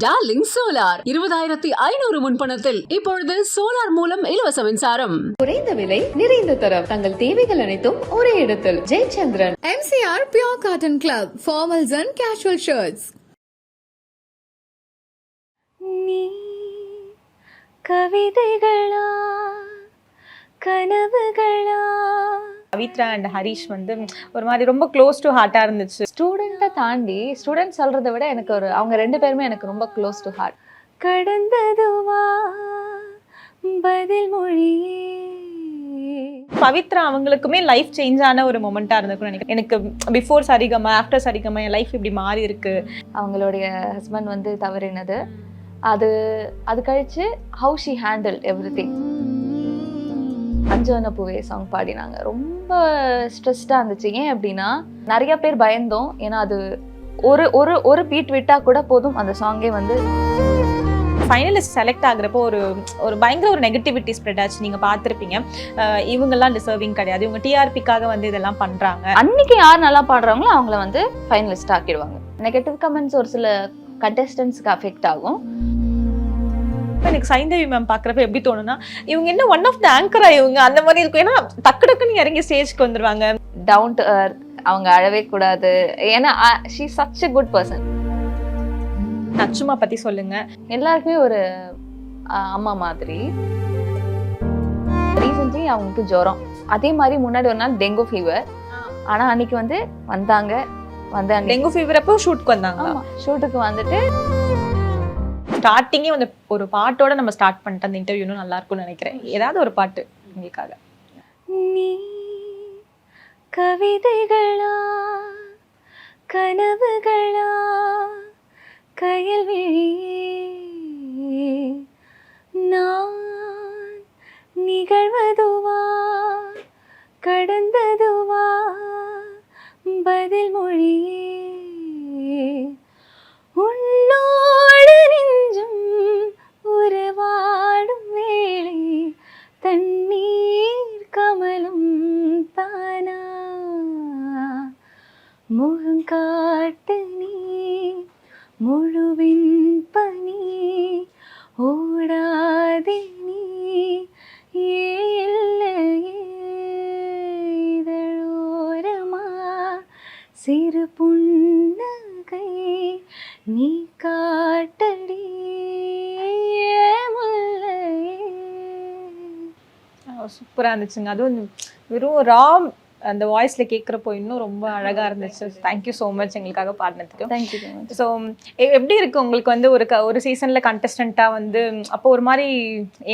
Darling solar 20,500 முன்பணத்தில் இப்பொழுது solar மூலம் இலவச மின்சாரம். குறைந்த விலை நிறைந்த தரம் தங்கள் தேவைகள் அனைத்தும் ஒரே இடத்தில். Jayachandran. MCR Pure Cotton Club, formals and casual shirts. நீ கவிதைகளா கனவுகளா? பவித்ரா அண்ட் ஹரிஷ் வந்து ஒரு மாதிரி ரொம்ப க்ளோஸ் டு ஹார்ட்டா இருந்துச்சு. ஸ்டூடெண்ட்டை தாண்டி ஸ்டூடெண்ட் சொல்றதை விட எனக்கு அவங்க ரெண்டு பேருமே எனக்கு ரொம்ப க்ளோஸ் டு ஹார்ட். கடந்ததுவா பதில் மொழியே. பவித்ரா அவங்களுக்குமே லைஃப் சேஞ்ச் ஆன ஒரு மொமெண்டா இருந்திருக்கும்னு நினைக்கிறேன். எனக்கு பிஃபோர் சரிகமா ஆஃப்டர் சரிகமா என் லைஃப் இப்படி மாறி இருக்கு. அவங்களுடைய ஹஸ்பண்ட் வந்து தவறினது, அது கழிச்சு ஹவு ஷி ஹேண்டில் எவ்ரிதிங். அஞ்சன பூவே சாங் பாடினாங்க. ரொம்ப ஸ்ட்ரெஸ்டாக இருந்துச்சு. ஏன் அப்படின்னா நிறைய பேர் பயந்தோம். ஏன்னா அது ஒரு பீட் விட்டா கூட போதும் அந்த சாங்கே வந்து ஃபைனலிஸ்ட் செலக்ட் ஆகுறப்போ ஒரு பயங்கர ஒரு நெகட்டிவிட்டி ஸ்ப்ரெட் ஆச்சு. நீங்க பார்த்துருப்பீங்க, இவங்கெல்லாம் டிசர்விங் கிடையாது, இவங்க டிஆர்பிக்காக வந்து இதெல்லாம் பண்றாங்க. அன்னைக்கு யார் நல்லா பாடுறாங்களோ அவங்கள வந்து ஃபைனலிஸ்ட் ஆக்கிடுவாங்க. நெகட்டிவ் கமெண்ட்ஸ் ஒரு சில கண்டெஸ்டன்ஸ்க்கு அஃபெக்ட் ஆகும். எனக்கு சைந்தவி மேம் பார்க்குறப்ப எப்படி தோணுன்னா, இவங்க என்ன ஒன் ஆஃப் த ஆங்கரா இவங்க அந்த மாதிரி இருக்கும். ஏன்னா டக்கு டக்குன்னு இறங்கி ஸ்டேஜ்க்கு வந்துருவாங்க. டவுன் டு எர்த், அவங்க அழவே கூடாது. ஏன்னா she such a good person. நச்சுமா பத்தி சொல்லுங்க. எல்லாருக்குமே ஒரு அம்மா மாதிரி. ரீசன்ட்லி அவங்களுக்கு ஜுரம், அதே மாதிரி முன்னாடி ஒரு நாள் டெங்கு ஃபீவர். ஆனா அன்னைக்கு வந்து வந்தாங்க. டெங்கு ஃபீவர் அப்போ ஷூட்க்கு வந்தாங்க. ஷூட்டுக்கு வந்துட்டு ஸ்டார்டிங்கே வந்து ஒரு பாட்டோட நம்ம ஸ்டார்ட் பண்ணிட்டு அந்த இன்டர்வியூ நல்லா இருக்கும்னு நினைக்கிறேன். ஏதாவது ஒரு பாட்டு உங்களுக்காக. நீ கவிதைகளா கனவுகளா கயல்விழியே? நான் நிகழ்வதுவா கடந்ததுவா பதில் மொழியே? உன்னோடு நெஞ்சும் உறவாடும் வேளை தண்ணீர் கமலும் தானா? முகம் காட்டு நீ முழுவின் பனி ஓடாதே நீ இதழோரமா சிறு புன்னகை நீ காட்டடி சூப்பரா இருந்துச்சுங்க. அதுவும் வெறும் ராம் அந்த வாய்ஸ்ல கேட்குறப்போ இன்னும் ரொம்ப அழகா இருந்துச்சு. தேங்க்யூ ஸோ மச் எங்களுக்காக பாடினதுக்கு. தேங்க்யூ. ஸோ எப்படி இருக்கு உங்களுக்கு வந்து ஒரு சீசன்ல கண்டஸ்டண்டா வந்து அப்போ ஒரு மாதிரி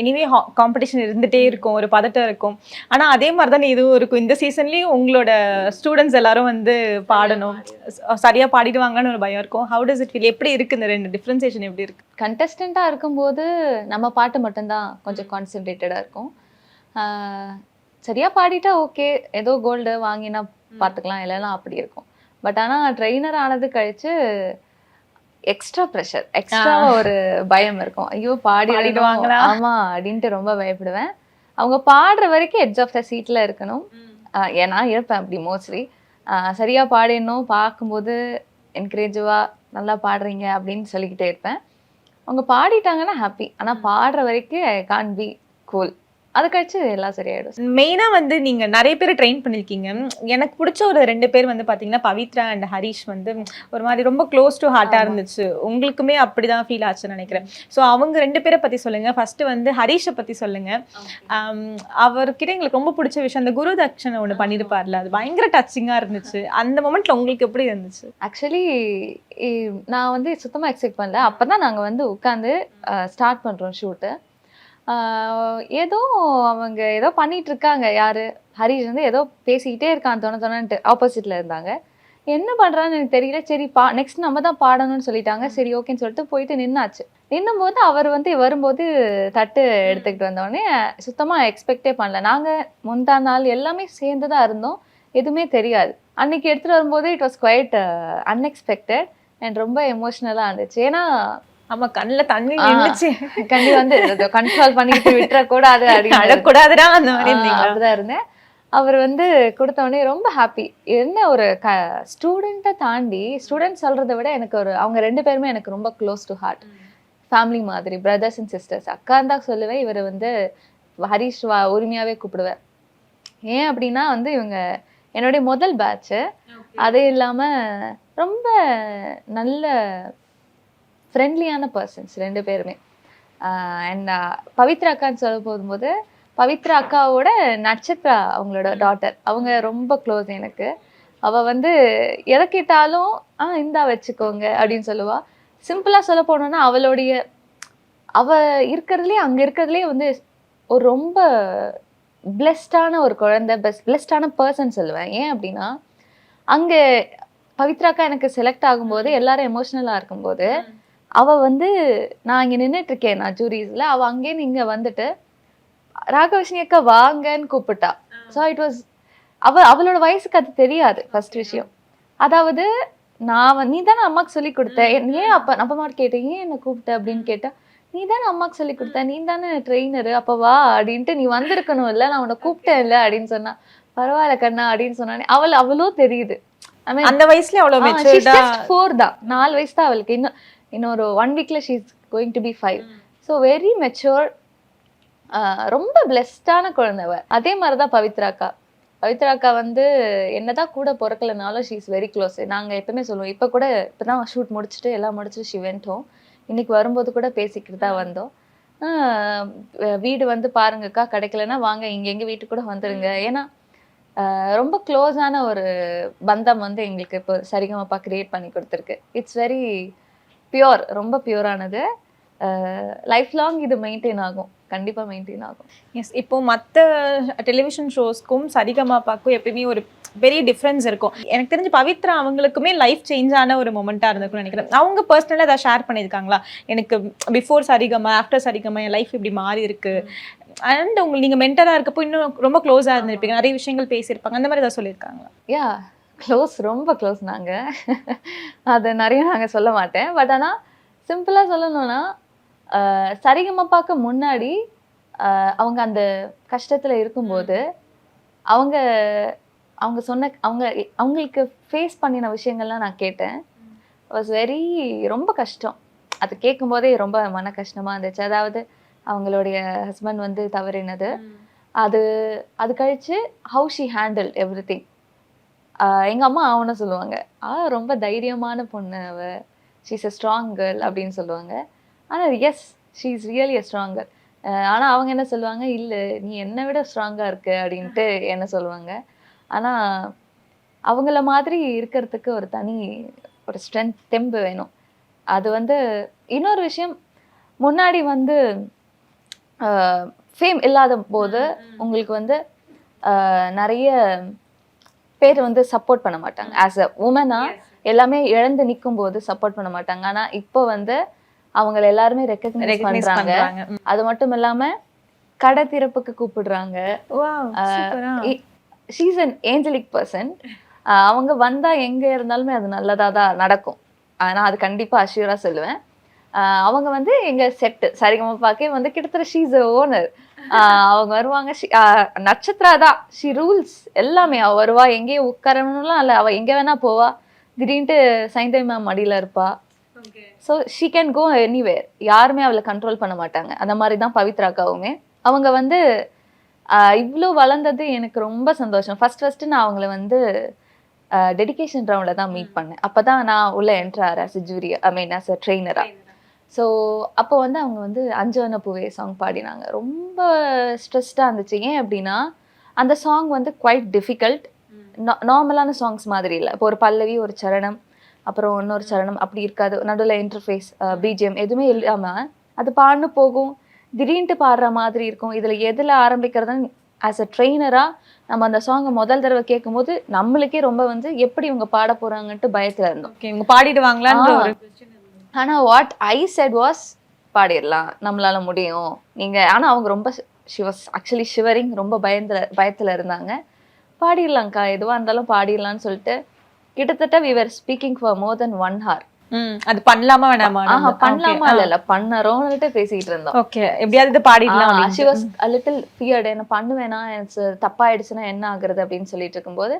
எனிவே காம்படிஷன் இருந்துட்டே இருக்கும், ஒரு பதட்டம் இருக்கும். ஆனா அதே மாதிரி தான் இதுவும் இருக்கும். இந்த சீசன்லயும் உங்களோட ஸ்டூடெண்ட்ஸ் எல்லாரும் வந்து பாடணும், சரியா பாடிடுவாங்கன்னு ஒரு பயம் இருக்கும். How does it feel? எப்படி இருக்கு இந்த ரெண்டு டிஃபரன்சியேஷன் எப்படி இருக்கு? கண்டஸ்டண்ட்டாக இருக்கும்போது நம்ம பாட்டு மட்டும்தான் கொஞ்சம் கான்சென்ட்ரேட்டடாக இருக்கும். சரியா பாடிட்டா ஓகே, ஏதோ கோல்டு வாங்கினா பார்த்துக்கலாம், இல்லைன்னா அப்படி இருக்கும். பட் ஆனால் ட்ரெயினர் ஆனது கழிச்சு எக்ஸ்ட்ரா ப்ரெஷர், எக்ஸ்ட்ரா ஒரு பயம் இருக்கும். ஐயோ பாடிடுவாங்களா ஆமா அப்படின்ட்டு ரொம்ப பயப்படுவேன். அவங்க பாடுற வரைக்கும் எட்ஜ் ஆஃப் த சீட்ல இருக்கணும். ஏன்னா இருப்பேன் அப்படி மோஸ்ட்லி. சரியா பாடிடணும், பார்க்கும்போது என்கரேஜிவா நல்லா பாடுறீங்க அப்படின்னு சொல்லிக்கிட்டே இருப்பேன். அவங்க பாடிட்டாங்கன்னா ஹாப்பி. ஆனால் பாடுற வரைக்கும் ஐ கான்ட் பி கூல். அது கழிச்சு எல்லாம் சரியாயிடும். மெயினா வந்து நீங்க நிறைய பேர் ட்ரெயின் பண்ணிருக்கீங்க. எனக்கு பிடிச்ச ஒரு ரெண்டு பேர் வந்து பாத்தீங்கன்னா பவித்ரா அண்ட் ஹரிஷ் வந்து ஒரு மாதிரி ரொம்ப க்ளோஸ் டு ஹார்ட்டா இருந்துச்சு. உங்களுக்குமே அப்படிதான் ஃபீல் ஆச்சுன்னு நினைக்கிறேன். ஸோ அவங்க ரெண்டு பேரை பத்தி சொல்லுங்க. ஃபர்ஸ்ட் வந்து ஹரிஷை பத்தி சொல்லுங்க. அவர்கிட்ட எங்களுக்கு ரொம்ப பிடிச்ச விஷயம் அந்த குரு தட்சணை ஒன்று பண்ணியிருப்பார்ல, அது பயங்கர டச்சிங்கா இருந்துச்சு. அந்த மொமெண்ட்ல உங்களுக்கு எப்படி இருந்துச்சு? ஆக்சுவலி நான் வந்து சுத்தமாக எக்ஸ்பெக்ட் பண்ணல. அப்போ தான் நாங்கள் வந்து உட்காந்து ஸ்டார்ட் பண்ணுறோம் ஷூட்டு. ஏதோ அவங்க ஏதோ பண்ணிட்டு இருக்காங்க. யாரு ஹரிஷ் வந்து ஏதோ பேசிக்கிட்டே இருக்கான் தோணன்ட்டு ஆப்போசிட்ல இருந்தாங்க. என்ன பண்றான்னு எனக்கு தெரியல. சரி நெக்ஸ்ட் நம்ம தான் பாடணும்னு சொல்லிட்டாங்க. சரி ஓகேன்னு சொல்லிட்டு போயிட்டு நின்னாச்சு. நின்னும் போது அவர் வந்து வரும்போது தட்டு எடுத்துக்கிட்டு வந்தோடனே சுத்தமா எக்ஸ்பெக்டே பண்ணல. நாங்க முந்தா நாள் எல்லாமே சேர்ந்து தான் இருந்தோம், எதுவுமே தெரியாது. அன்னைக்கு எடுத்துட்டு வரும்போது it was quite unexpected and ரொம்ப எமோஷனலா இருந்துச்சு. ஏன்னா ஆமா, கண்ணுல தண்ணி நின்னுச்சு. கண்டி வந்து கண்ட்ரோல் பண்ணிட்டு விட்டுற கூடாது, அழக்கூடாதுடா அந்த மாதிரி அப்படிதான் இருந்தேன். அவர் வந்து கொடுத்த உடனே ரொம்ப ஹாப்பி. என்ன ஒரு ஸ்டூடெண்ட்டை தாண்டி ஸ்டூடெண்ட் சொல்கிறத விட எனக்கு அவங்க 2 பேருமே எனக்கு ரொம்ப க்ளோஸ் டு ஹார்ட். ஃபேமிலி மாதிரி, பிரதர்ஸ் அண்ட் சிஸ்டர்ஸ். அக்கான்னு தான் சொல்லுவேன். இவர் வந்து ஹரிஷ் உரிமையாகவே கூப்பிடுவேன். ஏன் அப்படின்னா வந்து இவங்க என்னுடைய முதல் பேட்ச்சு. அது இல்லாமல் ரொம்ப நல்ல ஃப்ரெண்ட்லியான பர்சன்ஸ் 2 பேருமே. அண்ட் பவித்ரா அக்கான்னு சொல்ல போகும்போது, பவித்ரா அக்காவோட நட்சத்திரா அவங்களோட டாட்டர், அவங்க ரொம்ப க்ளோஸ் எனக்கு. அவள் வந்து எதை கேட்டாலும் இந்தா வச்சுக்கோங்க அப்படின்னு சொல்லுவா. சிம்பிளாக சொல்ல போனோன்னா அவள் இருக்கிறதுலே வந்து ஒரு ரொம்ப பிளெஸ்டான ஒரு குழந்தை, பிளெஸ்டான பர்சன் சொல்லுவேன். ஏன் அப்படின்னா அங்கே பவித்ராக்கா எனக்கு செலக்ட் ஆகும்போது எல்லாரும் எமோஷ்னலாக இருக்கும்போது அவள் வந்து நான் இங்கே நின்றுட்டுருக்கேன், நான் ஜூரிஸில், அவள் அங்கேன்னு இங்கே வந்துட்டு ராகவர்ஷினி அக்கா வாங்கன்னு கூப்பிட்டா. ஸோ இட் வாஸ் அவளோட வயசுக்கு அது தெரியாது. ஃபர்ஸ்ட் விஷயம், அதாவது நீ தானே அம்மாவுக்கு சொல்லி கொடுத்த, ஏன் அப்பா மாட்டு கேட்டேன், ஏன் என்னை கூப்பிட்ட அப்படின்னு கேட்டா, நீ தானே அம்மாவுக்கு சொல்லி கொடுத்த, நீ தானே ட்ரெயினரு, அப்போ வா அப்படின்ட்டு நீ வந்திருக்கணும் இல்லை, நான் உன்னை கூப்பிட்டேன் இல்லை அப்படின்னு சொன்னா. பரவாயில்ல கண்ணா அப்படின்னு சொன்னானே அவளும் தெரியுது. அந்த வயசுல அவ்வளவு மெச்சூர்டா 4 தான், 4 வயசு தான் அவளுக்கு. இன்னொரு 1 வீக்ல she is going to be 5. So very mature, ரொம்ப பிளெஸ்டான குழந்தைவ. அதே மாதிரி தான் பவித்ராக்கா வந்து என்னதான் கூட பிறக்கலனாலும் ஷீ இஸ் வெரி க்ளோஸ். நாங்கள் எப்பவுமே சொல்லுவோம். இப்போதான் ஷூட் முடிச்சுட்டு எல்லாம் முடிச்சுட்டு ஷி வென்ட் ஹோம். இன்னைக்கு வரும்போது கூட பேசிக்கிட்டு தான் வந்தோம். வீடு வந்து பாருங்கக்கா, கிடைக்கலன்னா வாங்க இங்கே எங்கள் வீட்டுக்கு கூட வந்துடுங்க. ஏன்னா ரொம்ப க்ளோஸான ஒரு பந்தம் வந்து எங்களுக்கு இப்போ சரிகமப்பா கிரியேட் பண்ணி கொடுத்துருக்கு. இட்ஸ் வெரி பியூர், ரொம்ப பியூரானது. லைஃப் லாங் இது மெயின்டைன் ஆகும், கண்டிப்பாக மெயின்டைன் ஆகும். எஸ். இப்போ மற்ற டெலிவிஷன் ஷோஸ்க்கும் சரிகமாப்பாக்கும் எப்பயுமே ஒரு பெரிய டிஃப்ரென்ஸ் இருக்கும். எனக்கு தெரிஞ்சு பவித்ரா அவங்களுக்குமே லைஃப் சேஞ்ச் ஆன ஒரு மொமெண்ட்டாக இருந்திருக்கும்னு நினைக்கிறேன். அவங்க பர்சனலாக அதை ஷேர் பண்ணியிருக்காங்களா, எனக்கு பிஃபோர் சரிகமா ஆஃப்டர் சரிகமா என் லைஃப் இப்படி மாறி இருக்கு, அண்ட் நீங்கள் மென்டராக இருக்கப்போ இன்னும் ரொம்ப க்ளோஸாக இருந்திருப்பீங்க, நிறைய விஷயங்கள் பேசியிருப்பாங்க, அந்த மாதிரி ஏதாவது சொல்லியிருக்காங்களா? யா, க்ளோஸ், ரொம்ப க்ளோஸ் நாங்கள். அதை நிறைய நாங்கள் சொல்ல மாட்டேன். பட் ஆனால் சிம்பிளாக சொல்லணும்னா சரிகமப்பாக்கு முன்னாடி அவங்க அந்த கஷ்டத்தில் இருக்கும்போது அவங்க சொன்ன அவங்களுக்கு ஃபேஸ் பண்ணின விஷயங்கள்லாம் நான் கேட்டேன். வாஸ் ரொம்ப கஷ்டம். அது கேட்கும்போதே ரொம்ப மன கஷ்டமாக இருந்துச்சு. அதாவது அவங்களுடைய ஹஸ்பண்ட் வந்து தவறினது, அது கழிச்சு how she handle everything. எங்கள் அம்மா அவனை சொல்லுவாங்க, ரொம்ப தைரியமான பொண்ணு அவ, she is a strong girl அப்படின்னு சொல்லுவாங்க. ஆனால் yes, she is really a strong girl. ஆனால் அவங்க என்ன சொல்லுவாங்க, இல்லை நீ என்னை விட ஸ்ட்ராங்காக இருக்கு அப்படின்ட்டு என்ன சொல்லுவாங்க. ஆனால் அவங்கள மாதிரி இருக்கிறதுக்கு ஒரு ஸ்ட்ரென்த், தெம்பு வேணும். அது வந்து இன்னொரு விஷயம், முன்னாடி வந்து ஃபேம் இல்லாத போது உங்களுக்கு வந்து நிறைய பேர் வந்து சப்போர்ட் பண்ண மாட்டாங்க. ஆஸ் அ உமனா எல்லாமே இழந்து நிற்கும் போது சப்போர்ட் பண்ண மாட்டாங்க. ஆனால் இப்போ வந்து அவங்களை எல்லாருமே ரெக்கக்னைஸ் பண்றாங்க. அது மட்டும் இல்லாம கடை திறப்புக்கு கூப்பிடுறாங்க. She is an angelic person. அவங்க வந்தா எங்க இருந்தாலுமே அது நல்லதா தான் நடக்கும். ஆனால் அது கண்டிப்பா அஷ்யூரா சொல்லுவேன். அவங்க வந்து எங்க செட்டு சரிகமப்பாக்கே வந்து கிட்டத்தட்ட ஷீ இஸ் ஓனர். அவங்க வருவாங்க, நட்சத்திரா தான், ஷீ ரூல்ஸ் எல்லாமே. அவ வருவா, எங்கேயும் உட்காரணும்லாம் இல்லை, அவ எங்க வேணா போவா. திடீர்னு சைந்தவி மேம் மடியில இருப்பா. So she can go anywhere. யாருமே அவளை கண்ட்ரோல் பண்ண மாட்டாங்க. அந்த மாதிரி தான் பவித்ராக்காவுமே. அவங்க வந்து இவ்வளோ வளர்ந்தது எனக்கு ரொம்ப சந்தோஷம். ஃபர்ஸ்ட் நான் அவங்கள வந்து டெடிகேஷன் ரவுண்டில் தான் மீட் பண்ணேன். அப்போ தான் நான் உள்ள entered as a jury, as a ட்ரெயினராக. ஸோ அப்போ வந்து அவங்க வந்து அஞ்சவன பூவே சாங் பாடினாங்க. ரொம்ப ஸ்ட்ரெஸ்டாக இருந்துச்சு. ஏன் அப்படின்னா அந்த சாங் வந்து குவைட் டிஃபிகல்ட். நார்மலான சாங்ஸ் மாதிரி இல்லை. இப்போ ஒரு பல்லவி, ஒரு சரணம், அப்புறம் இன்னொரு சரணம் அப்படி இருக்காது. நடுவில் இன்டர்ஃபேஸ், பிஜிஎம் எதுவுமே இல்லாமல் அது பாடினு போகும். திடீர்னு பாடுற மாதிரி இருக்கும். இதில் எதில் ஆரம்பிக்கிறதுன்னு ஆஸ் அ ட்ரெயினராக நம்ம அந்த சாங்கை முதல் தடவை கேட்கும்போது நம்மளுக்கே ரொம்ப வந்து எப்படி இவங்க பாட போகிறாங்கன்ட்டு பயத்தில் இருந்தோம். இவங்க பாடிடுவாங்களான்னு ஒரு. ஆனால் வாட் ஐ செட் வாஸ், பாடிடலாம், நம்மளால முடியும் நீங்கள். ஆனால் அவங்க ரொம்ப ஆக்சுவலி ஷிவரிங், ரொம்ப பயத்தில் இருந்தாங்க. பாடிடலாங்க்கா, எதுவாக இருந்தாலும் பாடிடலான்னு சொல்லிட்டு கிட்டத்தட்ட we were speaking for more than 1 hour. அது பண்ணலாமா வேணாமா? பண்ணலாமா இல்ல பண்ணறோம்னுட்டு பேசிட்டு இருந்தோம். ஓகே, எப்படியாவது இது பாடிடலாம். she was a little feared. என்ன பண்ணுவேனா எனக்கு தப்பாயிடுச்சுன்னா என்ன ஆகுறது அப்படின்னு சொல்லிட்டு இருக்கும்போது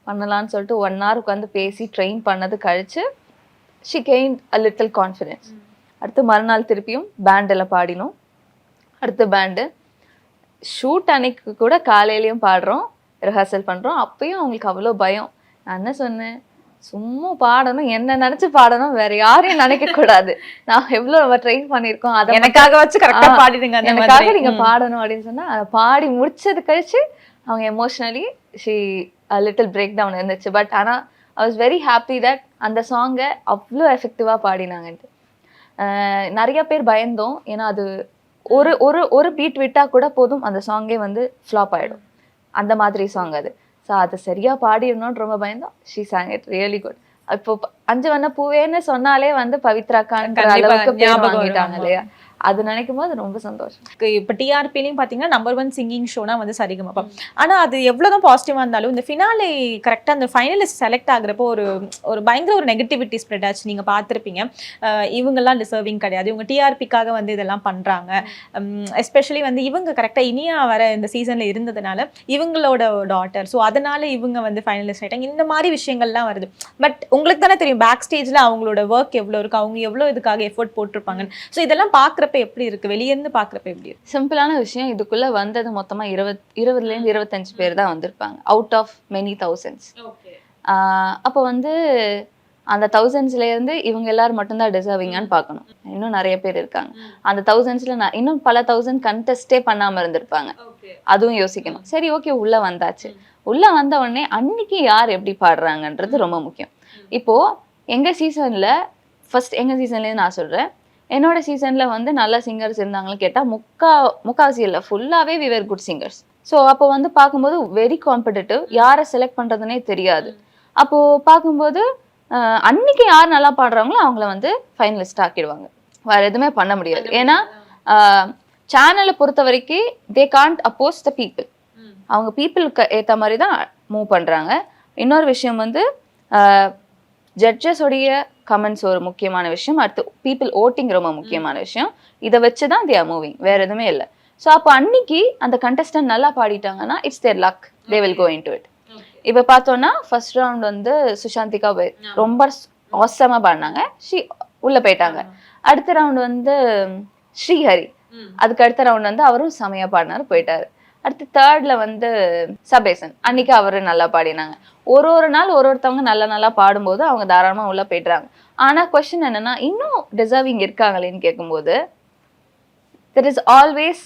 பண்ணலாம்னு சொல்லிட்டு 1 hour உட்காந்து பேசி ட்ரெயின் பண்ணது கழிச்சு she gained a little confidence. அடுத்து மறுநாள் திருப்பியும் பேண்ட்ல பாடினோம். அடுத்த பேண்டு ஷூட் அன்னைக்கு கூட காலையிலயும் பாடுறோம், ரிஹர்சல் பண்றோம். அப்பயும் அவங்களுக்கு அவ்வளோ பயம். நான் என்ன சொன்னேன், சும்மா பாடணும், என்ன நினைச்சு பாடணும், வேற யாரையும் நினைக்க கூடாது. நான் எவ்வளவு நம்ம ட்ரெயின் பண்ணிருக்கோம், அதை எனக்காக வச்சு கரெக்டா பாடிடுங்க, எனக்காக நீங்க பாடணும் அப்படின்னு சொன்னா அதை பாடி முடிச்சது கழிச்சு அவங்க emotionally a little break down இருந்துச்சு. பட் ஆனா I was very happy that அந்த சாங்கை அவ்வளோ எஃபெக்டிவா பாடினாங்கன்ட்டு. நிறைய பேர் பயந்தோம், ஏன்னா அது ஒரு ஒரு ஒரு பீட் விட்டா கூட போதும் அந்த சாங்கே வந்து ஃப்ளாப் ஆயிடும். அந்த மாதிரி சாங் அது. ஸோ அது சரியா பாடிடணும்னு ரொம்ப பயந்தோம். She sang it really good. இப்போ 5 வண்ண பூவேன்னு சொன்னாலே வந்து பவித்ராக்கான்ற அளவுக்கு பேர் வாங்கிட்டாங்க இல்லையா, அது நினைக்கும் போது ரொம்ப சந்தோஷம். இப்போ டிஆர்பிலையும் பார்த்தீங்கன்னா நம்பர் 1 சிங்கிங் ஷோனா வந்து சரிகமப்பா. ஆனால் அது எவ்வளோதான் பாசிட்டிவாக இருந்தாலும் இந்த ஃபினாலே கரெக்டாக அந்த ஃபைனலிஸ்ட் செலக்ட் ஆகுறப்போ ஒரு பயங்கர ஒரு நெகட்டிவிட்டி ஸ்ப்ரெட் ஆச்சு. நீங்கள் பார்த்துருப்பீங்க, இவங்கெல்லாம் டிசர்விங் கிடையாது, இவங்க டிஆர்பிக்காக வந்து இதெல்லாம் பண்ணுறாங்க. எஸ்பெஷலி வந்து இவங்க கரெக்டாக இனியா வர இந்த சீசனில் இருந்ததுனால இவங்களோட டாட்டர், ஸோ அதனால இவங்க வந்து ஃபைனலிஸ்ட் ஆகிட்டாங்க. இந்த மாதிரி விஷயங்கள்லாம் வருது. பட் உங்களுக்கு தானே தெரியும் பேக் ஸ்டேஜில் அவங்களோட ஒர்க் எவ்வளோ இருக்குது, அவங்க எவ்வளோ இதுக்காக எஃபோர்ட் போட்டிருப்பாங்க. ஸோ இதெல்லாம் பார்க்குற எப்படி இருக்கு, வெளிய இருந்து பாக்குறப்ப எப்படி இருக்கு? சிம்பிளான விஷயம், இதுக்குள்ள வந்தது மொத்தமா 20ல இருந்து 25 பேர் தான் வந்திருப்பாங்க, அவுட் ஆஃப் மெனி thousands. அப்போ வந்து அந்த thousandsல இருந்து இவங்க எல்லாரும் மட்டும்தான் டிசர்விங்கான்னு பார்க்கணும். இன்னும் நிறைய பேர் இருக்காங்க அந்த thousandsல, இன்னும் பல 1000 கண்டெஸ்டே பண்ணாம இருந்திருப்பாங்க, அதுவும் யோசிக்கணும். சரி, ஓகே, உள்ள வந்தாச்சு. உள்ள வந்த உடனே அன்னைக்கு யார் எப்படி பாடுறாங்கன்றது ரொம்ப முக்கியம். இப்போ எங்க சீசன்ல நான் சொல்றேன், என்னோட சீசன்ல வந்து நல்ல சிங்கர்ஸ் இருந்தாங்கன்னு கேட்டா முக்காவாசி இல்லை, ஃபுல்லாவே we were good singers. So அப்போ வந்து பார்க்கும்போது வெரி காம்படிட்டிவ், யாரை செலக்ட் பண்றதுனே தெரியாது. அப்போ பார்க்கும்போது அன்னைக்கு யார் நல்லா பாடுறாங்களோ அவங்கள வந்து ஃபைனலிஸ்ட் ஆக்கிடுவாங்க, வேற எதுவுமே பண்ண முடியாது. ஏன்னா சேனலை பொறுத்த வரைக்கும் they can't oppose the people, அவங்க பீப்புளுக்கு ஏற்ற மாதிரி தான் மூவ் பண்றாங்க. இன்னொரு விஷயம் வந்து ஜட்ஜஸோடைய கமெண்ட்ஸ் ஒரு முக்கியமான விஷயம், அடுத்து பீப்புள் ஓட்டிங் ரொம்ப முக்கியமான விஷயம். இதை வச்சுதான் தே ஆர் மூவிங், வேற எதுவுமே இல்லை. ஸோ அப்போ அன்னைக்கு அந்த கண்டஸ்டன்ட் நல்லா பாடிட்டாங்கன்னா it's their luck, they will go into it. இப்போ பார்த்தோம்னா ஃபர்ஸ்ட் ரவுண்ட் வந்து சுஷாந்திகா ரொம்ப ஆசமா பாடினாங்க, உள்ள போயிட்டாங்க. அடுத்த ரவுண்ட் வந்து ஸ்ரீஹரி, அதுக்கு அடுத்த ரவுண்ட் வந்து அவரும் செமையா பாடினாரு, போயிட்டாரு. அடுத்து தேர்ட்ல வந்து சபேசன், அன்னைக்கு அவரு நல்லா பாடினாங்க. ஒரு நாள் ஒருத்தவங்க நல்லா பாடும்போது அவங்க தாராளமா உள்ள போயிடுறாங்க. ஆனா கொஸ்டின் என்னன்னா, இன்னும் டிசர்விங் இருக்காங்களேன்னு கேட்கும்போது தெர் இஸ் ஆல்வேஸ்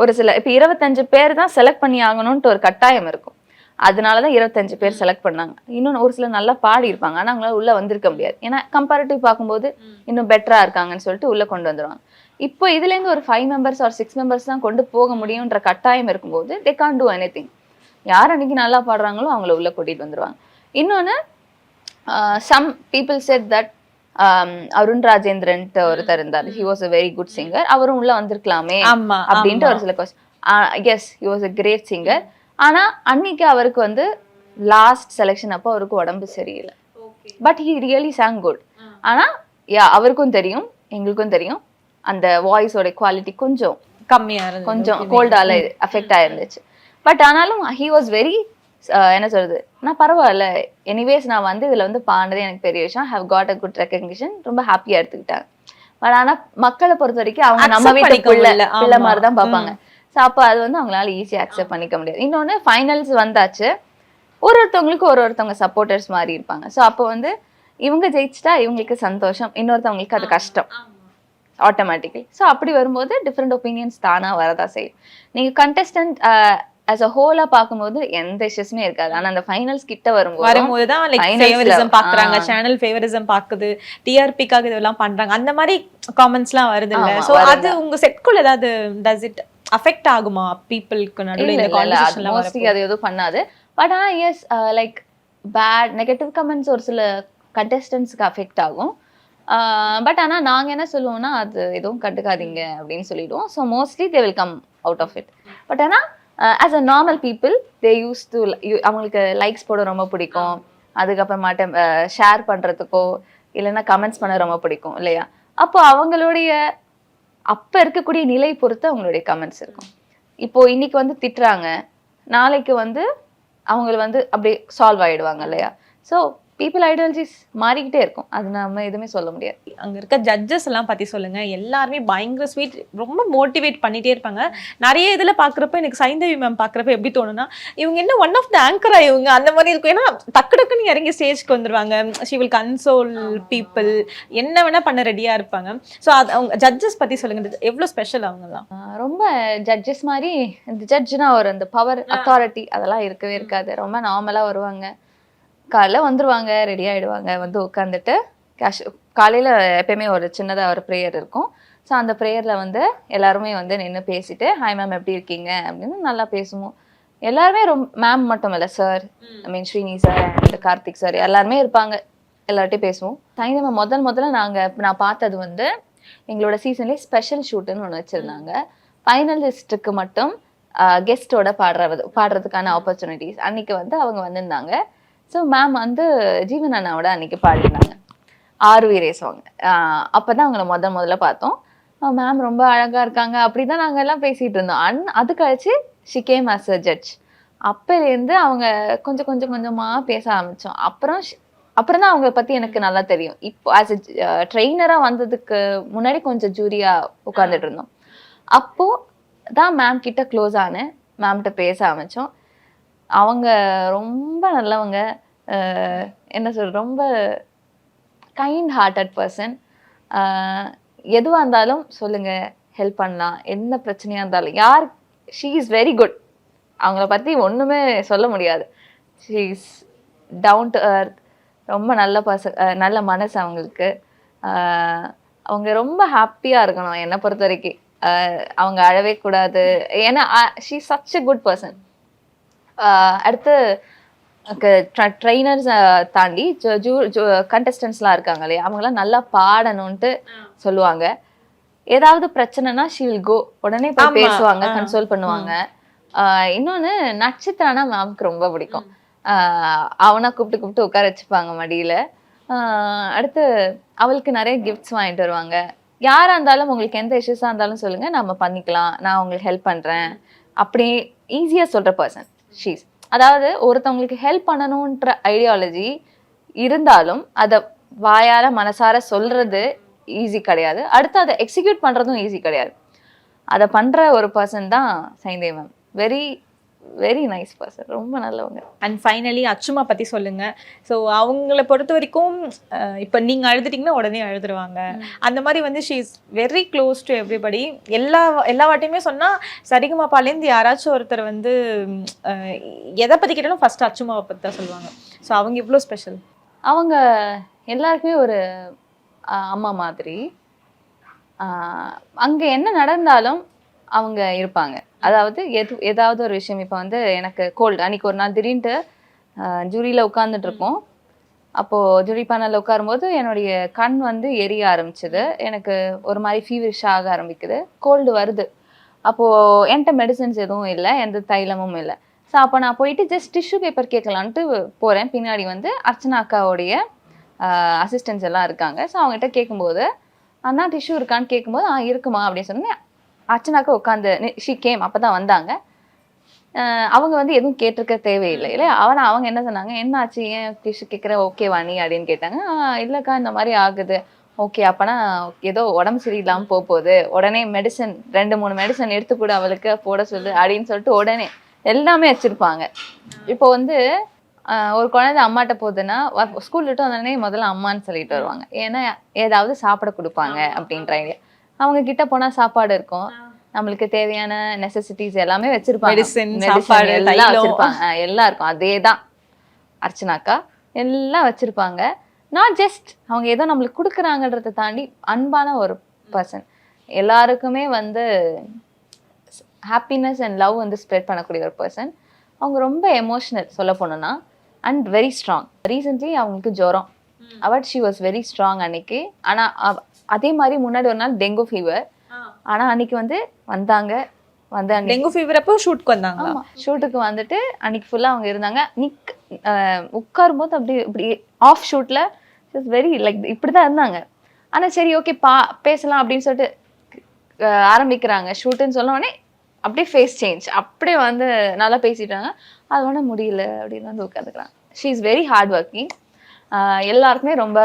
ஒரு சில, இப்போ 25 பேர் தான் செலக்ட் பண்ணி ஆகணும்ட்டு ஒரு கட்டாயம் இருக்கும். அதனாலதான் 25 பேர் செலக்ட் பண்ணாங்க. இன்னொன்று ஒரு சில நல்லா பாடி இருப்பாங்க, ஆனா அவங்களால உள்ள வந்திருக்க முடியாது. ஏன்னா கம்பேரிட்டிவ் பார்க்கும்போது இன்னும் பெட்டரா இருக்காங்கன்னு சொல்லிட்டு உள்ள கொண்டு வந்துருவாங்க. இப்போ இதுல இருந்து ஒரு 5 members or 6 members தான் கொண்டு போக முடியும்ன்ற கட்டாயம் இருக்கும்போது they can't do anything. யார் அன்னைக்கு நல்லா பாடுறாங்களோ அவங்கள உள்ள கூட்டிட்டு வந்துருவாங்க. இன்னொன்னு some people said that Arun Rajendran ஒருத்தர் இருந்தார், he was a very good singer, அவரும் உள்ள வந்திருக்கலாமே அப்படின்ட்டு ஒரு சில question. yes, he was a great singer. ஆனா அன்னைக்கு அவருக்கு வந்து லாஸ்ட் செலெக்ஷன் அப்போ அவருக்கு உடம்பு சரியில்லை, but he really sang good. ஆனா அவருக்கும் தெரியும், எங்களுக்கும் தெரியும், அந்த வாய்ஸோட குவாலிட்டி கொஞ்சம் கம்மியா, கொஞ்சம் கோல்டால அஃபெக்ட் ஆயிருந்துச்சு. பட் ஆனாலும் he was very என்ன சொல்றது, நான் பரவாயில்ல, எனிவேஸ் நான் வந்து இதுல வந்து பாடுறது எனக்கு பெரிய விஷயம், have got a good recognition, ரொம்ப ஹாப்பியா எடுத்துக்கிட்டாங்க. பட் ஆனா மக்களை பொறுத்த வரைக்கும் அவங்க நம்ம வீட்டுக்குள்ள பிள்ளை மாதிரிதான் பார்ப்பாங்க. ஸோ அப்போ அது வந்து அவங்களால ஈஸியா அக்செப்ட் பண்ணிக்க முடியாது. இன்னொன்னு ஃபைனல்ஸ் வந்தாச்சு, ஒருத்தவங்களுக்கு ஒருத்தவங்க சப்போர்ட்டர்ஸ் மாதிரி இருப்பாங்க. ஸோ அப்போ வந்து இவங்க ஜெயிச்சிட்டா இவங்களுக்கு சந்தோஷம், இன்னொருத்தவங்களுக்கு அது கஷ்டம் ஆட்டோமேட்டிக்கலி. ஸோ அப்படி வரும்போது டிஃப்ரெண்ட் ஒப்பீனியன்ஸ் தானா வரதா செய்யும். நீங்க கண்டெஸ்டன்ட் as a whole பார்க்கும்போது எந்த இஷ்யூஸ்மே இருக்காது. ஆனா அந்த ஃபைனல்ஸ் கிட்ட வரும்போது தான் லைக் ஃபேவரிசம் பாக்குறாங்க, சேனல் ஃபேவரிசம் பாக்குது, டிஆர்பிக்காக இதெல்லாம் பண்றாங்க, அந்த மாதிரி காமெண்ட்ஸ்லாம் வருது இல்ல. சோ அது உங்க செட்குள்ள ஏதாவது does it affect ஆகுமா பீப்பிள்க்கு நடுவுல இந்த கான்வர்சேஷன்ல மோஸ்ட்லி அது எதுவும் பண்ணாது. பட் ஆனா yes like bad negative comments ஒரு சில கண்டெஸ்டன்ட்ஸ்க்கு அஃபெக்ட் ஆகும். பட் ஆனா நாங்க என்ன சொல்லுவோம்னா, அது எதுவும் கண்டுக்காதீங்க அப்படின்னு சொல்லிடுவோம். So mostly they will come out of it. But ஆனா as a normal people they used to அவங்களுக்கு லைக்ஸ் போட ரொம்ப பிடிக்கும், அதுக்கப்புறமாட்ட ஷேர் பண்ணுறதுக்கோ இல்லைன்னா கமெண்ட்ஸ் பண்ண ரொம்ப பிடிக்கும் இல்லையா? அப்போ அவங்களுடைய அப்போ இருக்கக்கூடிய நிலை பொறுத்து அவங்களுடைய கமெண்ட்ஸ் இருக்கும். இப்போ இன்னைக்கு வந்து திட்டுறாங்க, நாளைக்கு வந்து அவங்க வந்து அப்படியே சால்வ் ஆயிடுவாங்க இல்லையா? ஸோ பீப்புள் ஐடியாலஜிஸ் மாறிக்கிட்டே இருக்கும். அது நம்ம எதுவுமே சொல்ல முடியாது. அங்க இருக்க ஜட்ஜஸ் எல்லாம் பத்தி சொல்லுங்க. எல்லாருமே பயங்கர ஸ்வீட், ரொம்ப மோட்டிவேட் பண்ணிட்டே இருப்பாங்க. நிறைய இதுல பாக்குறப்ப எனக்கு சைந்தவி மேம் பாக்குறப்ப எப்படி தோணுன்னா, இவங்க என்ன ஒன் ஆஃப் த ஆங்கரா இவங்க அந்த மாதிரி இருக்கும். ஏன்னா டக்கு டக்குன்னு இறங்கி ஸ்டேஜ்க்கு வந்துருவாங்க. ஷி வில் கன்சோல் பீப்புள், என்ன வேணா பண்ண ரெடியா இருப்பாங்க. ஸோ அது அவங்க ஜட்ஜஸ் பத்தி சொல்லுங்க, எவ்வளவு ஸ்பெஷல் அவங்கலாம்? ரொம்ப ஜட்ஜஸ் மாதிரி இந்த ஜட்ஜ்னா ஒரு அந்த பவர் அத்தாரிட்டி அதெல்லாம் இருக்கவே இருக்காது. ரொம்ப நார்மலா வருவாங்க, காலைல வந்துருவாங்க, ரெடி ஆயிடுவாங்க, வந்து உட்காந்துட்டு காலையில எப்பயுமே ஒரு சின்னதாக ஒரு ப்ரேயர் இருக்கும். ஸோ அந்த ப்ரேயரில் வந்து எல்லாருமே வந்து நின்று பேசிட்டு ஹாய் மேம் எப்படி இருக்கீங்க அப்படின்னு நல்லா பேசுவோம். எல்லாருமே ரொம்ப மேம் மட்டும் இல்லை, sir I mean Srini sir and Karthik sir எல்லாருமே இருப்பாங்க, எல்லார்ட்டையும் பேசுவோம். சாயந்தரம் முதல்ல நான் பார்த்தது வந்து எங்களோட சீசன்லேயே ஸ்பெஷல் ஷூட்டுன்னு ஒன்று வச்சுருந்தாங்க. ஃபைனலிஸ்ட்டுக்கு மட்டும் கெஸ்ட்டோட பாடுறதுக்கான ஆப்பர்ச்சுனிட்டிஸ் அன்னைக்கு வந்து அவங்க வந்திருந்தாங்க. ஸோ மேம் வந்து ஜீவன் அண்ணாவோட அன்னைக்கு பாடினாங்க ஆறுவீரே சாங். அப்போ தான் அவங்கள முதல்ல பார்த்தோம். மேம் ரொம்ப அழகாக இருக்காங்க, அப்படி தான் நாங்கள் எல்லாம் பேசிகிட்டு இருந்தோம். அது கழிச்சு she came as a judge. அப்போலேருந்து அவங்க கொஞ்சமாக பேச ஆரம்பித்தோம். அப்புறம் தான் அவங்கள பற்றி எனக்கு நல்லா தெரியும். இப்போ ஆஸ் எ ட்ரெயினராக வந்ததுக்கு முன்னாடி கொஞ்சம் ஜூரியாக உட்காந்துட்டு இருந்தோம். அப்போது தான் மேம் கிட்ட க்ளோஸ் ஆனேன், மேம்கிட்ட பேச ஆரம்பித்தோம். அவங்க ரொம்ப நல்லவங்க, என்ன சொல்ற, ரொம்ப கைண்ட் ஹார்ட்டட் பர்சன். எதுவாக இருந்தாலும் சொல்லுங்கள், ஹெல்ப் பண்ணலாம், என்ன பிரச்சனையாக இருந்தாலும். She is very good. அவங்கள பற்றி ஒன்றுமே சொல்ல முடியாது. She is down to earth, ரொம்ப நல்ல நல்ல மனசு அவங்களுக்கு. அவங்க ரொம்ப ஹாப்பியாக இருக்கணும் என்னை பொறுத்த வரைக்கும். அவங்க அழவே கூடாது, ஏன்னா she is such a good person. அடுத்து ட்ரெயினர்ஸ் தாண்டி கண்டஸ்டன்ஸ்லாம் இருக்காங்க இல்லையா, அவங்களாம் நல்லா பாடணும்ன்ட்டு சொல்லுவாங்க. ஏதாவது பிரச்சனைனா ஷீ வில் கோ, உடனே போய் பேசுவாங்க, கன்சோல் பண்ணுவாங்க. இன்னொன்று நட்சத்திரனா மேம்க்கு ரொம்ப பிடிக்கும். அவனா கூப்பிட்டு உட்கார வச்சுப்பாங்க மடியில். அடுத்து அவளுக்கு நிறைய கிஃப்ட்ஸ் வாங்கிட்டு வருவாங்க. யாராக இருந்தாலும் உங்களுக்கு எந்த இஷ்யூஸாக இருந்தாலும் சொல்லுங்கள், நம்ம பண்ணிக்கலாம், நான் உங்களுக்கு ஹெல்ப் பண்ணுறேன், அப்படி ஈஸியாக சொல்கிற பர்சன் ஷீஸ். அதாவது ஒருத்தவங்களுக்கு ஹெல்ப் பண்ணணுன்ற ஐடியாலஜி இருந்தாலும் அதை வாயார மனசார சொல்கிறது ஈஸி கிடையாது. அடுத்து அதை எக்ஸிக்யூட் பண்ணுறதும் ஈஸி கிடையாது. அதை பண்ணுற ஒரு பர்சன் தான் Saindhavi ma'am. Very very nice person, ரொம்ப நல்லவங்க. அண்ட் ஃபைனலி அச்சுமா பற்றி சொல்லுங்கள். ஸோ அவங்கள பொறுத்த வரைக்கும் இப்போ நீங்கள் அழுதுட்டிங்கன்னா உடனே அழுதுருவாங்க. அந்த மாதிரி வந்து she is very close to everybody. எல்லா வாட்டியுமே சொன்னால் சரிகமாப்பாலேருந்து யாராச்சும் ஒருத்தர் வந்து எதை பற்றி கேட்டாலும் ஃபஸ்ட்டு அச்சுமாவை பற்றி தான் சொல்லுவாங்க. ஸோ அவங்க இவ்வளோ ஸ்பெஷல். அவங்க எல்லாருக்குமே ஒரு அம்மா மாதிரி. அங்கே என்ன நடந்தாலும் அவங்க இருப்பாங்க. அதாவது ஏதாவது ஒரு விஷயம், இப்போ வந்து எனக்கு கோல்டு, அன்றைக்கி ஒரு நாள் திடீர்னு ஜூரியில் உட்காந்துட்டு இருக்கோம். அப்போது ஜூரி பேனலில் உட்காரும்போது என்னுடைய கண் வந்து எரிய ஆரம்பிச்சுது, எனக்கு ஒரு மாதிரி ஃபீவரிஷாக ஆக ஆரம்பிக்குது, கோல்டு வருது. அப்போது என்கிட்ட மெடிசன்ஸ் எதுவும் இல்லை, எந்த தைலமும் இல்லை. ஸோ அப்போ நான் போயிட்டு ஜஸ்ட் டிஷ்யூ பேப்பர் கேட்கலான்ட்டு போகிறேன். பின்னாடி வந்து அர்ச்சனா அக்காவுடைய அசிஸ்டன்ஸ் எல்லாம் இருக்காங்க. ஸோ அவங்ககிட்ட கேட்கும்போது அண்ணா டிஷ்யூ இருக்கான்னு கேட்கும்போது இருக்குமா அப்படின்னு சொன்னேன். அர்ச்சனாக்கா உட்காந்து ஷீ கேம், அப்போ தான் வந்தாங்க. அவங்க வந்து எதுவும் கேட்டிருக்க தேவையில்லை இல்லை. அவங்க என்ன சொன்னாங்க, என்ன ஆச்சு, ஏன் டிஷ்யூ கேட்குற, ஓகேவா நீ அப்படின்னு கேட்டாங்க. இல்லைக்கா இந்த மாதிரி ஆகுது. ஓகே, அப்போனா ஏதோ உடம்பு சரியில்லாமல் போகுது, உடனே மெடிசன் 2-3 மெடிசன் எடுத்துக்கூட அவளுக்கு போட சொல்லு அப்படின்னு சொல்லிட்டு உடனே எல்லாமே வச்சுருப்பாங்க. இப்போ வந்து ஒரு குழந்தை அம்மாட்ட போகுதுன்னா ஸ்கூல் விட்டு வந்தோடனே முதல்ல அம்மான்னு சொல்லிட்டு வருவாங்க. ஏன்னா ஏதாவது சாப்பிட கொடுப்பாங்க அப்படின்ற ஐடியா. அவங்க கிட்ட போனா சாப்பாடு இருக்கும், நம்மளுக்கு தேவையான நெசசிட்டிஸ் எல்லாமே வச்சிருப்பாங்க, எல்லாம் வச்சிருப்பாங்க, எல்லாம் இருக்கும். அதே தான் அர்ச்சனாக்கா, எல்லாம் வச்சிருப்பாங்க. நாட் ஜஸ்ட் அவங்க ஏதோ நம்மளுக்கு கொடுக்குறாங்கன்றதை தாண்டி அன்பான ஒரு பர்சன். எல்லாருக்குமே வந்து ஹாப்பினஸ் அண்ட் லவ் வந்து ஸ்ப்ரெட் பண்ணக்கூடிய ஒரு பர்சன். அவங்க ரொம்ப எமோஷ்னல் சொல்ல போனோன்னா, அண்ட் வெரி ஸ்ட்ராங். ரீசெண்ட்லி அவங்களுக்கு ஜுரம், but she was very strong அன்னைக்கு. ஆனால் அதே மாதிரி முன்னாடி ஒரு நாள் டெங்கு ஃபீவர். ஆனால் அன்னைக்கு வந்து வந்தாங்க, வந்து அன்னைக்கு டெங்கு ஃபீவர் அப்போ ஷூட்க்கு வந்தாங்களா? ஆமா ஷூட்டுக்கு வந்துட்டு அன்னைக்கு ஃபுல்லா அவங்க இருந்தாங்க. உட்காரும் போது அப்படி இப்படி ஆஃப் ஷூட்ல வெரி லைக் இப்படிதான் இருந்தாங்க. ஆனா சரி ஓகே பேசலாம் அப்படின்னு சொல்லிட்டு ஆரம்பிக்கிறாங்க ஷூட்டுன்னு சொன்ன உடனே அப்படியே ஃபேஸ் சேஞ்ச், அப்படியே வந்து நல்லா பேசிட்டாங்க. அது ஒன்றும் முடியல அப்படின்னு வந்து உட்காந்துக்கிறாங்க. She is very hard working. எல்லாருக்குமே ரொம்ப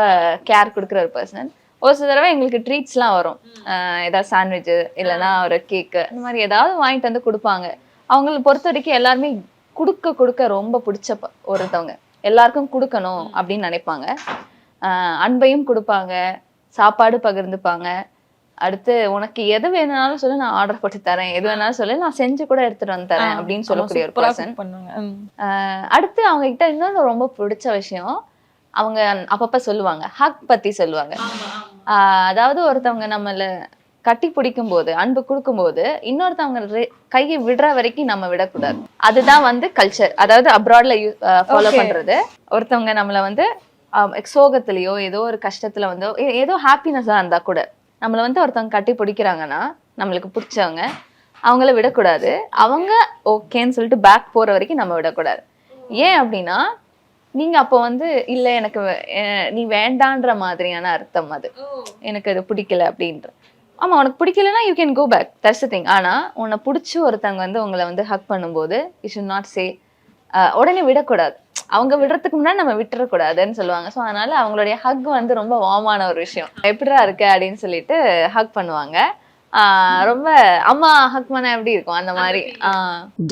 கேர் கொடுக்குற ஒரு பர்சன். ஒரு சில தடவை எங்களுக்கு ட்ரீட்ஸ்லாம் வரும், ஏதாவது சாண்ட்விட்சு இல்லைன்னா ஒரு கேக்கு இந்த மாதிரி ஏதாவது வாங்கிட்டு வந்து கொடுப்பாங்க. அவங்களை பொறுத்த வரைக்கும் எல்லாருமே கொடுக்க ரொம்ப பிடிச்ச ஒருத்தவங்க, எல்லாருக்கும் கொடுக்கணும் அப்படின்னு நினைப்பாங்க. அன்பையும் கொடுப்பாங்க, சாப்பாடு பகிர்ந்துப்பாங்க. அடுத்து உனக்கு எது வேணும்னாலும் சொல்லி நான் ஆர்டர் போட்டு தரேன், எது வேணாலும் சொல்லி நான் செஞ்சு கூட எடுத்துட்டு வந்து தரேன் அப்படின்னு சொல்லக்கூடிய ஒரு பர்சன். அடுத்து அவங்க கிட்ட இன்னொன்று ரொம்ப பிடிச்ச விஷயம், அவங்க அப்பப்ப சொல்லுவாங்க ஹக் பத்தி சொல்லுவாங்க. அதாவது ஒருத்தவங்க நம்மள கட்டி பிடிக்கும் போது அன்பு கொடுக்கும்போது இன்னொருத்தவங்க கையை விடுற வரைக்கும் நம்ம விடக்கூடாது. அதுதான் வந்து கல்ச்சர், அதாவது அப்ராட்ல ஃபாலோ பண்றது. ஒருத்தவங்க நம்மள வந்து சோகத்திலயோ ஏதோ ஒரு கஷ்டத்துல வந்து ஏதோ ஹாப்பினஸா இருந்தா கூட நம்மள வந்து ஒருத்தவங்க கட்டி பிடிக்கிறாங்கன்னா நம்மளுக்கு பிடிச்சவங்க, அவங்கள விடக்கூடாது. அவங்க ஓகேன்னு சொல்லிட்டு பேக் போற வரைக்கும் நம்ம விடக்கூடாது. ஏன் அப்படின்னா நீங்க அப்போ வந்து இல்ல எனக்கு நீ வேண்டான்ற மாதிரியான அர்த்தம். அது எனக்கு அது பிடிக்கல அப்படின்ற. ஆமா உனக்கு பிடிக்கலன்னா you can go back, that's the thing. ஆனா உன்னை பிடிச்சி ஒருத்தவங்க வந்து உங்களை வந்து ஹக் பண்ணும்போது யூ ஷுட் நாட் சே உடனே விடக்கூடாது. அவங்க விடுறதுக்கு முன்னாடி நம்ம விட்டுறக்கூடாதுன்னு சொல்லுவாங்க. ஸோ அதனால அவங்களுடைய ஹக் வந்து ரொம்ப வார்மான ஒரு விஷயம். எப்படிடா இருக்கு அப்படின்னு சொல்லிட்டு ஹக் பண்ணுவாங்க. ரொம்ப அம்மா ஹக் பண்ண எப்படி இருக்கும் அந்த மாதிரி.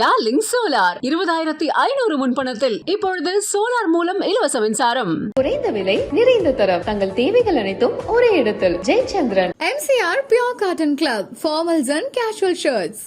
டார்லிங் சோலார் 20,500 முன்பணத்தில் இப்பொழுது சோலார் மூலம் இலவச மின்சாரம். குறைந்த விலை நிறைந்த தரம் தங்கள் தேவைகள் அனைத்தும் ஒரே இடத்தில். Jayachandran. MCR Pure Cotton Club, formals and casual shirts.